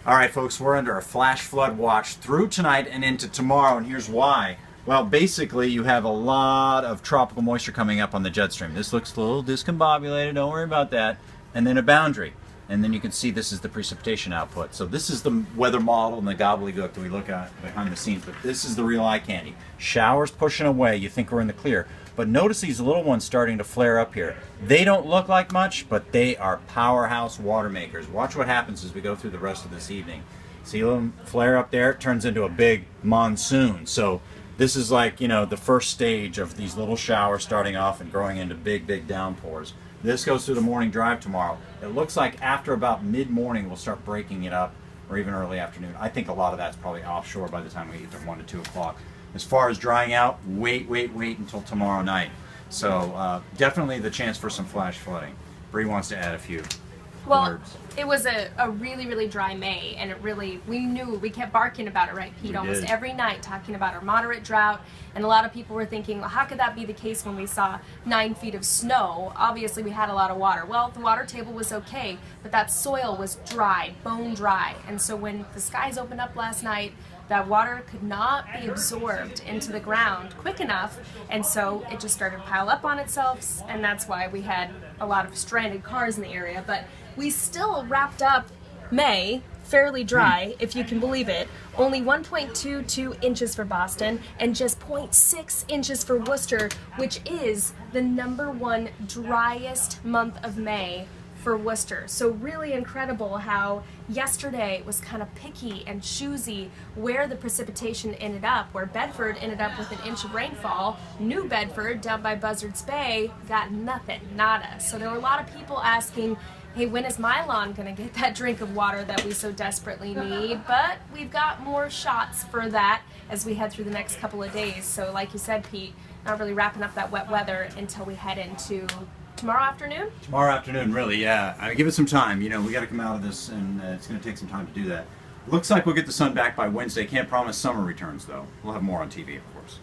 All right, folks, we're under a flash flood watch through tonight and into tomorrow, and here's why. Well, basically, you have a lot of tropical moisture coming up on the jet stream. This looks a little discombobulated, don't worry about that. And then a boundary. And then you can see this is the precipitation output. So this is the weather model and the gobbledygook that we look at behind the scenes, but this is the real eye candy. Showers pushing away, you think we're in the clear. But notice these little ones starting to flare up here. They don't look like much, but they are powerhouse water makers. Watch what happens as we go through the rest of this evening. See them flare up there? It turns into a big monsoon. So this is like, you know, the first stage of these little showers starting off and growing into big, big downpours. This goes through the morning drive tomorrow. It looks like after about mid-morning we'll start breaking it up, or even early afternoon. I think a lot of that's probably offshore by the time we get to 1 to 2 o'clock. As far as drying out, wait until tomorrow night. So definitely the chance for some flash flooding. Bree wants to add a few words. It was a really, really dry May, and we kept barking about it, right, Pete? Almost every night talking about our moderate drought, and a lot of people were thinking, well, how could that be the case when we saw 9 feet of snow? Obviously, we had a lot of water. Well, the water table was okay, but that soil was dry, bone dry, and so when the skies opened up last night, that water could not be absorbed into the ground quick enough, and so it just started to pile up on itself, and that's why we had a lot of stranded cars in the area. But we still wrapped up May fairly dry, if you can believe it. Only 1.22 inches for Boston and just 0.6 inches for Worcester, which is the #1 driest month of May for Worcester. So really incredible how yesterday was kind of picky and choosy where the precipitation ended up, where Bedford ended up with 1 inch of rainfall. New Bedford down by Buzzards Bay got nothing, nada. So there were a lot of people asking, hey, when is my lawn going to get that drink of water that we so desperately need? But we've got more shots for that as we head through the next couple of days. So like you said, Pete, not really wrapping up that wet weather until we head into tomorrow afternoon? Tomorrow afternoon, really, yeah. Give it some time. You know, we got to come out of this, and it's going to take some time to do that. Looks like we'll get the sun back by Wednesday. Can't promise summer returns, though. We'll have more on TV, of course.